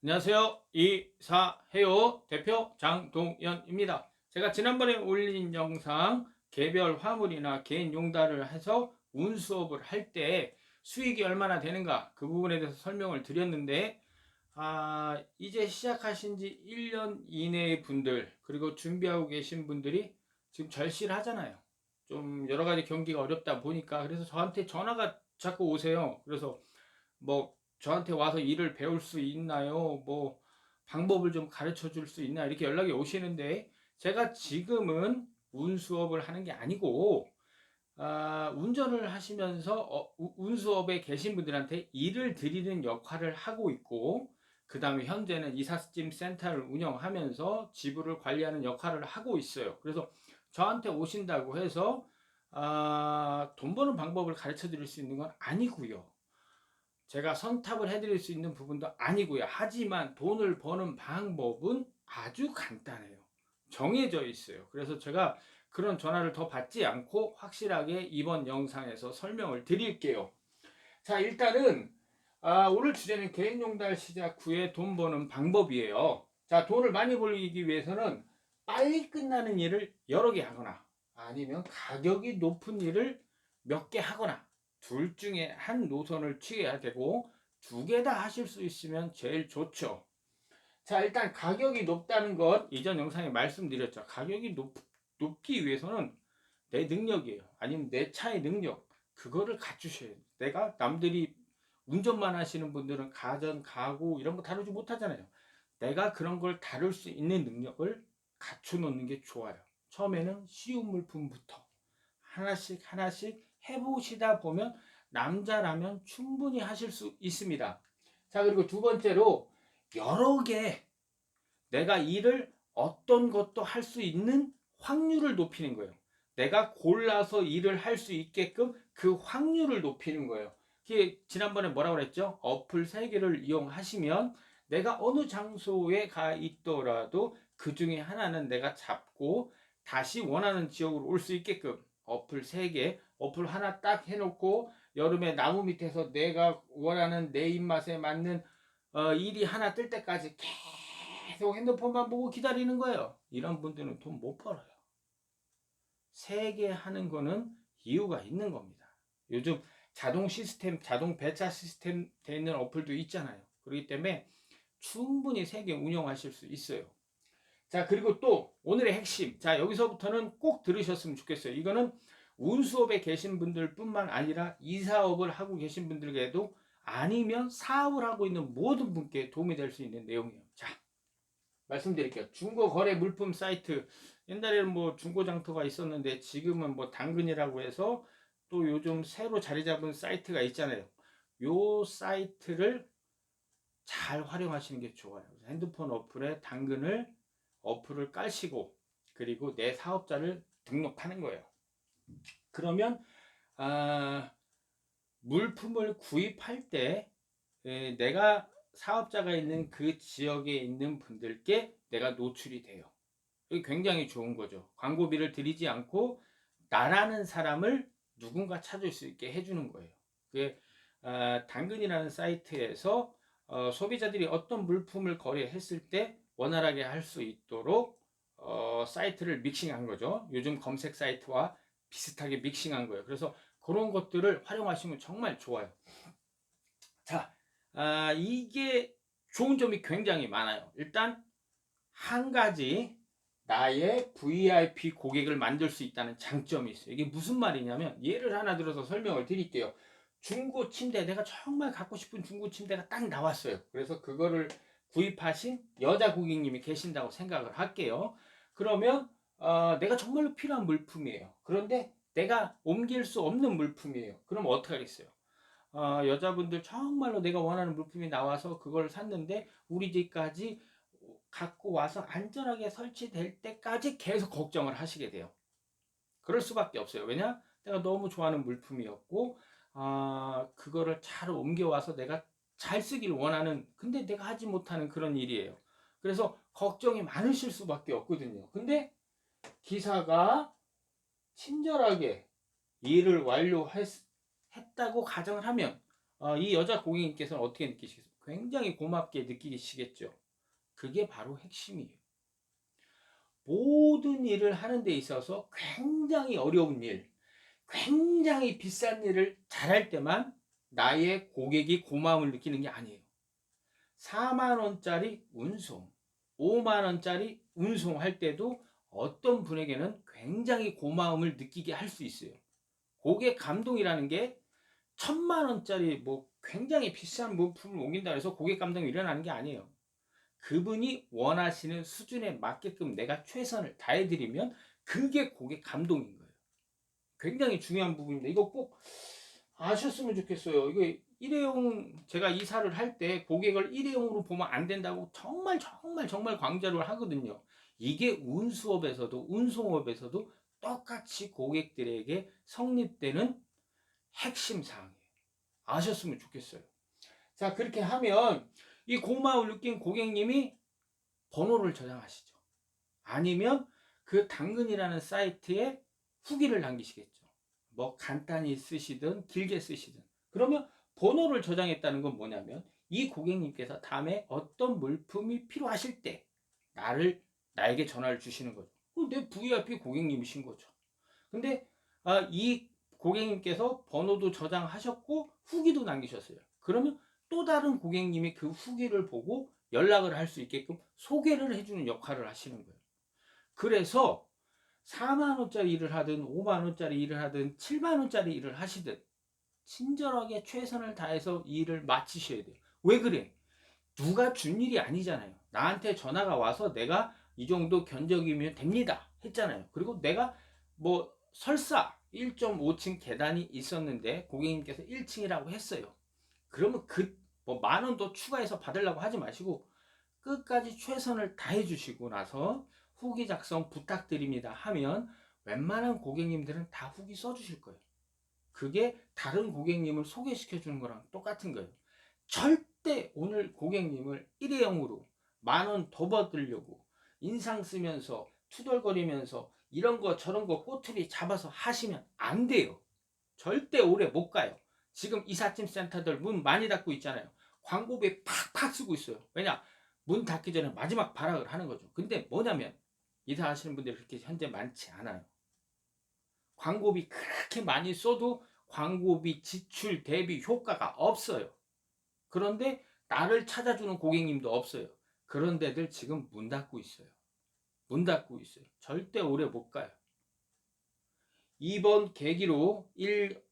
안녕하세요. 이사해요 대표 장동현입니다. 제가 지난번에 올린 영상 개별 화물이나 개인 용달을 해서 운수업을 할 때 수익이 얼마나 되는가 그 부분에 대해서 설명을 드렸는데 이제 시작하신 지 1년 이내의 분들 그리고 준비하고 계신 분들이 지금 절실하잖아요. 좀 여러 가지 경기가 어렵다 보니까 그래서 저한테 전화가 자꾸 오세요. 그래서 뭐 저한테 와서 일을 배울 수 있나요? 뭐 방법을 좀 가르쳐 줄 수 있나? 이렇게 연락이 오시는데 제가 지금은 운수업을 하는 게 아니고 운전을 하시면서 운수업에 계신 분들한테 일을 드리는 역할을 하고 있고 그 다음에 현재는 이삿짐 센터를 운영하면서 지부를 관리하는 역할을 하고 있어요. 그래서 저한테 오신다고 해서 돈 버는 방법을 가르쳐 드릴 수 있는 건 아니고요. 제가 선탑을 해드릴 수 있는 부분도 아니고요. 하지만 돈을 버는 방법은 아주 간단해요. 정해져 있어요. 그래서 제가 그런 전화를 더 받지 않고 확실하게 이번 영상에서 설명을 드릴게요. 자, 일단은 오늘 주제는 개인용달 시작 후에 돈 버는 방법이에요. 자, 돈을 많이 벌기 위해서는 빨리 끝나는 일을 여러 개 하거나 아니면 가격이 높은 일을 몇 개 하거나 둘 중에 한 노선을 취해야 되고 두 개 다 하실 수 있으면 제일 좋죠. 자, 일단 가격이 높다는 것 이전 영상에 말씀드렸죠. 가격이 높기 위해서는 내 능력이에요. 아니면 내 차의 능력. 그거를 갖추셔야 돼요. 내가 남들이 운전만 하시는 분들은 가전, 가구 이런 거 다루지 못하잖아요. 내가 그런 걸 다룰 수 있는 능력을 갖춰 놓는 게 좋아요. 처음에는 쉬운 물품부터 하나씩 하나씩 해보시다 보면 남자라면 충분히 하실 수 있습니다. 자, 그리고 두 번째로 여러 개 내가 일을 어떤 것도 할 수 있는 확률을 높이는 거예요. 내가 골라서 일을 할 수 있게끔 그 확률을 높이는 거예요. 지난번에 뭐라고 그랬죠? 어플 3개를 이용하시면 내가 어느 장소에 가 있더라도 그 중에 하나는 내가 잡고 다시 원하는 지역으로 올 수 있게끔 어플 3개, 어플 하나 딱 해놓고 여름에 나무 밑에서 내가 원하는 내 입맛에 맞는 일이 하나 뜰 때까지 계속 핸드폰만 보고 기다리는 거예요. 이런 분들은 돈 못 벌어요. 3개 하는 거는 이유가 있는 겁니다. 요즘 자동 시스템, 자동 배차 시스템 되어 있는 어플도 있잖아요. 그렇기 때문에 충분히 3개 운영하실 수 있어요. 자, 그리고 또 오늘의 핵심. 자, 여기서부터는 꼭 들으셨으면 좋겠어요. 이거는 운수업에 계신 분들 뿐만 아니라 이사업을 하고 계신 분들에게도 아니면 사업을 하고 있는 모든 분께 도움이 될 수 있는 내용이에요. 자, 말씀드릴게요. 중고 거래 물품 사이트. 옛날에는 뭐 중고 장터가 있었는데 지금은 뭐 당근이라고 해서 또 요즘 새로 자리 잡은 사이트가 있잖아요. 요 사이트를 잘 활용하시는 게 좋아요. 핸드폰 어플에 당근을 어플을 깔시고 그리고 내 사업자를 등록하는 거예요. 그러면 물품을 구입할 때 내가 사업자가 있는 그 지역에 있는 분들께 내가 노출이 돼요. 이게 굉장히 좋은 거죠. 광고비를 들이지 않고 나라는 사람을 누군가 찾을 수 있게 해주는 거예요. 그게 당근이라는 사이트에서 소비자들이 어떤 물품을 거래했을 때 원활하게 할 수 있도록 사이트를 믹싱한 거죠. 요즘 검색 사이트와 비슷하게 믹싱한 거예요. 그래서 그런 것들을 활용하시면 정말 좋아요. 자, 이게 좋은 점이 굉장히 많아요. 일단 한 가지 나의 VIP 고객을 만들 수 있다는 장점이 있어요. 이게 무슨 말이냐면 예를 하나 들어서 설명을 드릴게요. 중고 침대, 내가 정말 갖고 싶은 중고 침대가 딱 나왔어요. 그래서 그거를 구입하신 여자 고객님이 계신다고 생각을 할게요. 그러면 내가 정말로 필요한 물품이에요. 그런데 내가 옮길 수 없는 물품이에요. 그럼 어떻게 하겠어요? 여자분들 정말로 내가 원하는 물품이 나와서 그걸 샀는데 우리 집까지 갖고 와서 안전하게 설치될 때까지 계속 걱정을 하시게 돼요. 그럴 수밖에 없어요. 왜냐? 내가 너무 좋아하는 물품이었고 그거를 잘 옮겨와서 내가 잘 쓰길 원하는, 근데 내가 하지 못하는 그런 일이에요. 그래서 걱정이 많으실 수밖에 없거든요. 근데 기사가 친절하게 일을 완료했다고 가정을 하면 이 여자 고객님께서는 어떻게 느끼시겠어요? 굉장히 고맙게 느끼시겠죠. 그게 바로 핵심이에요. 모든 일을 하는 데 있어서 굉장히 어려운 일, 굉장히 비싼 일을 잘할 때만 나의 고객이 고마움을 느끼는 게 아니에요. 4만 원짜리 운송, 5만 원짜리 운송할 때도 어떤 분에게는 굉장히 고마움을 느끼게 할 수 있어요. 고객 감동이라는 게 1,000만 원짜리 뭐 굉장히 비싼 물품을 옮긴다 해서 고객 감동이 일어나는 게 아니에요. 그분이 원하시는 수준에 맞게끔 내가 최선을 다해드리면 그게 고객 감동인 거예요. 굉장히 중요한 부분입니다. 이거 꼭 아셨으면 좋겠어요. 이거 일회용, 제가 이사를 할 때 고객을 일회용으로 보면 안 된다고 정말 강조를 하거든요. 이게 운수업에서도 운송업에서도 똑같이 고객들에게 성립되는 핵심 사항이에요. 아셨으면 좋겠어요. 자, 그렇게 하면 이 고마움을 느낀 고객님이 번호를 저장하시죠. 아니면 그 당근이라는 사이트에 후기를 남기시겠죠. 뭐 간단히 쓰시든 길게 쓰시든. 그러면 번호를 저장했다는 건 뭐냐면 이 고객님께서 다음에 어떤 물품이 필요하실 때 나에게 전화를 주시는 거죠. 내 VIP 고객님이신 거죠. 근데 이 고객님께서 번호도 저장하셨고 후기도 남기셨어요. 그러면 또 다른 고객님이 그 후기를 보고 연락을 할 수 있게끔 소개를 해주는 역할을 하시는 거예요. 그래서 4만 원짜리 일을 하든 5만 원짜리 일을 하든 7만 원짜리 일을 하시든 친절하게 최선을 다해서 이 일을 마치셔야 돼요. 왜 그래? 누가 준 일이 아니잖아요. 나한테 전화가 와서 내가 이 정도 견적이면 됩니다 했잖아요. 그리고 내가 뭐 설사 1.5층 계단이 있었는데 고객님께서 1층이라고 했어요. 그러면 뭐 만 원 더 추가해서 받으려고 하지 마시고 끝까지 최선을 다해 주시고 나서 후기 작성 부탁드립니다 하면 웬만한 고객님들은 다 후기 써주실 거예요. 그게 다른 고객님을 소개시켜 주는 거랑 똑같은 거예요. 절대 오늘 고객님을 일회용으로 만 원 더 받으려고 인상 쓰면서 투덜거리면서 이런 거 저런 거 꼬투리 잡아서 하시면 안 돼요. 절대 오래 못 가요. 지금 이삿짐 센터들 문 많이 닫고 있잖아요. 광고비 팍팍 쓰고 있어요. 왜냐? 문 닫기 전에 마지막 발악을 하는 거죠. 근데 뭐냐면 이사하시는 분들이 그렇게 현재 많지 않아요. 광고비 그렇게 많이 써도 광고비 지출 대비 효과가 없어요. 그런데 나를 찾아주는 고객님도 없어요. 그런 데들 지금 문 닫고 있어요. 문 닫고 있어요. 절대 오래 못 가요. 이번 계기로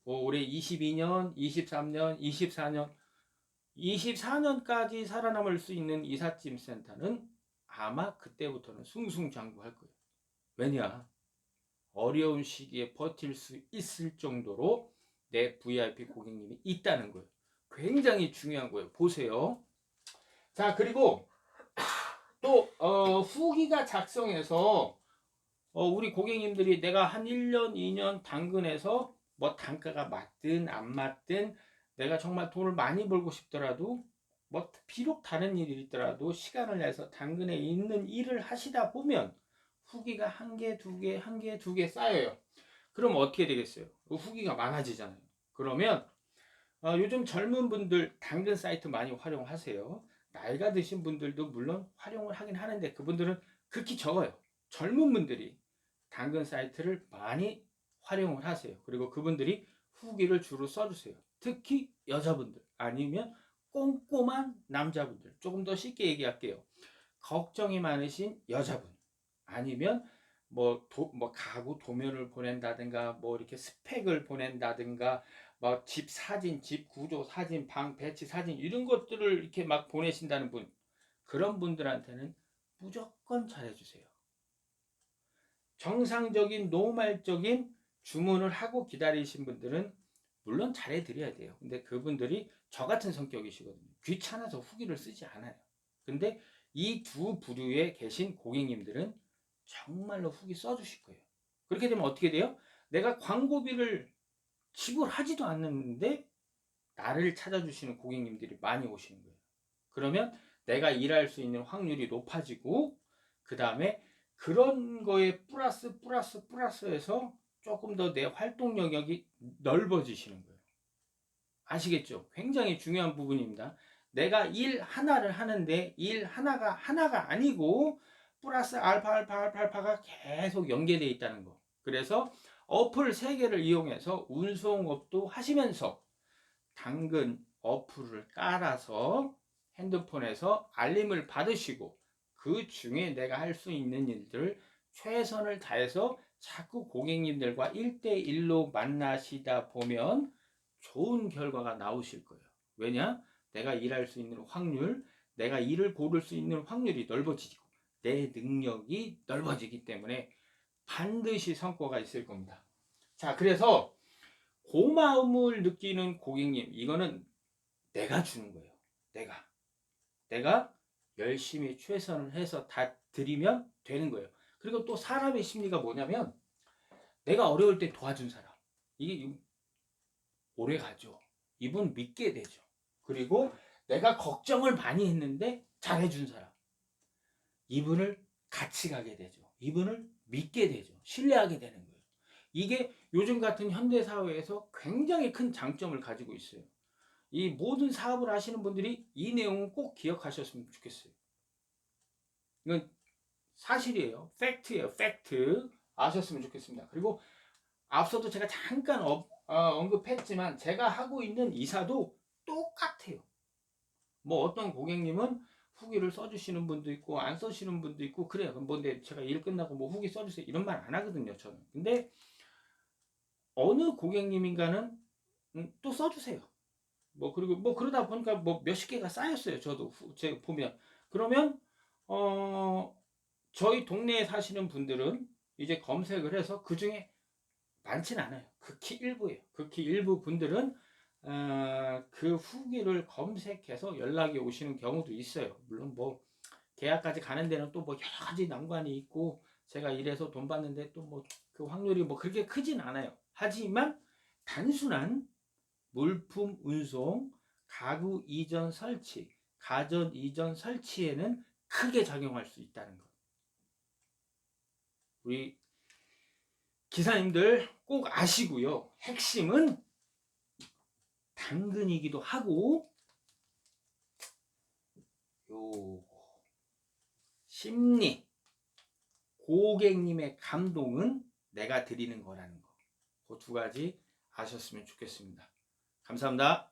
올해 22년, 23년, 24년, 24년까지 살아남을 수 있는 이삿짐 센터는 아마 그때부터는 승승장구할 거예요. 왜냐? 어려운 시기에 버틸 수 있을 정도로 내 VIP 고객님이 있다는 거예요. 굉장히 중요한 거예요. 보세요. 자, 그리고 또 후기가 작성해서 우리 고객님들이 내가 한 1년, 2년 당근해서 뭐 단가가 맞든 안 맞든 내가 정말 돈을 많이 벌고 싶더라도 뭐 비록 다른 일이 있더라도 시간을 내서 당근에 있는 일을 하시다 보면 후기가 한 개, 두 개, 한 개, 두 개 쌓여요. 그럼 어떻게 되겠어요? 그 후기가 많아지잖아요. 그러면 요즘 젊은 분들 당근 사이트 많이 활용하세요. 나이가 드신 분들도 물론 활용을 하긴 하는데 그분들은 극히 적어요. 젊은 분들이 당근 사이트를 많이 활용을 하세요. 그리고 그분들이 후기를 주로 써주세요. 특히 여자분들 아니면 꼼꼼한 남자분들, 조금 더 쉽게 얘기할게요. 걱정이 많으신 여자분 아니면 뭐 가구 도면을 보낸다든가 뭐 이렇게 스펙을 보낸다든가 뭐 집 사진, 집 구조 사진, 방 배치 사진 이런 것들을 이렇게 막 보내신다는 분, 그런 분들한테는 무조건 잘해주세요. 정상적인 노말적인 주문을 하고 기다리신 분들은 물론 잘해드려야 돼요. 근데 그분들이 저 같은 성격이시거든요. 귀찮아서 후기를 쓰지 않아요. 근데 이 두 부류에 계신 고객님들은 정말로 후기 써주실 거예요. 그렇게 되면 어떻게 돼요? 내가 광고비를 지불하지도 않는데 나를 찾아주시는 고객님들이 많이 오시는 거예요. 그러면 내가 일할 수 있는 확률이 높아지고 그 다음에 그런 거에 플러스해서 조금 더 내 활동 영역이 넓어지시는 거예요. 아시겠죠? 굉장히 중요한 부분입니다. 내가 일 하나를 하는데 일 하나가 아니고 플러스 알파가 계속 연계되어 있다는 거. 그래서 어플 3개를 이용해서 운송업도 하시면서 당근 어플을 깔아서 핸드폰에서 알림을 받으시고 그 중에 내가 할 수 있는 일들을 최선을 다해서 자꾸 고객님들과 1대1로 만나시다 보면 좋은 결과가 나오실 거예요. 왜냐? 내가 일할 수 있는 확률, 내가 일을 고를 수 있는 확률이 넓어지고 내 능력이 넓어지기 때문에 반드시 성과가 있을 겁니다. 자, 그래서 고마움을 느끼는 고객님, 이거는 내가 주는 거예요. 내가 열심히 최선을 해서 다 드리면 되는 거예요. 그리고 또 사람의 심리가 뭐냐면 내가 어려울 때 도와준 사람, 이게 오래 가죠. 이분 믿게 되죠. 그리고 내가 걱정을 많이 했는데 잘해준 사람, 이분을 같이 가게 되죠. 이분을 믿게 되죠. 신뢰하게 되는 거예요. 이게 요즘 같은 현대 사회에서 굉장히 큰 장점을 가지고 있어요. 이 모든 사업을 하시는 분들이 이 내용은 꼭 기억하셨으면 좋겠어요. 이건 사실이에요. 팩트예요. 팩트. 아셨으면 좋겠습니다. 그리고 앞서도 제가 잠깐 언급했지만 제가 하고 있는 이사도 똑같아요. 뭐 어떤 고객님은 후기를 써주시는 분도 있고 안 써주시는 분도 있고 그래요. 뭔데 제가 일 끝나고 뭐 후기 써주세요 이런 말 안 하거든요. 저는. 근데 어느 고객님인가는 또 써주세요. 뭐 그리고 뭐 그러다 보니까 뭐 몇십 개가 쌓였어요. 저도 제가 보면 그러면 저희 동네에 사시는 분들은 이제 검색을 해서 그 중에 많지는 않아요. 극히 일부예요. 극히 일부 분들은 그 후기를 검색해서 연락이 오시는 경우도 있어요. 물론 뭐 계약까지 가는 데는 또 뭐 여러 가지 난관이 있고 제가 이래서 돈 받는데 또 뭐 그 확률이 뭐 그렇게 크진 않아요. 하지만 단순한 물품 운송, 가구 이전 설치, 가전 이전 설치에는 크게 작용할 수 있다는 것. 우리 기사님들 꼭 아시고요. 핵심은 당근이기도 하고 요 심리, 고객님의 감동은 내가 드리는 거라는 거. 그 2가지 아셨으면 좋겠습니다. 감사합니다.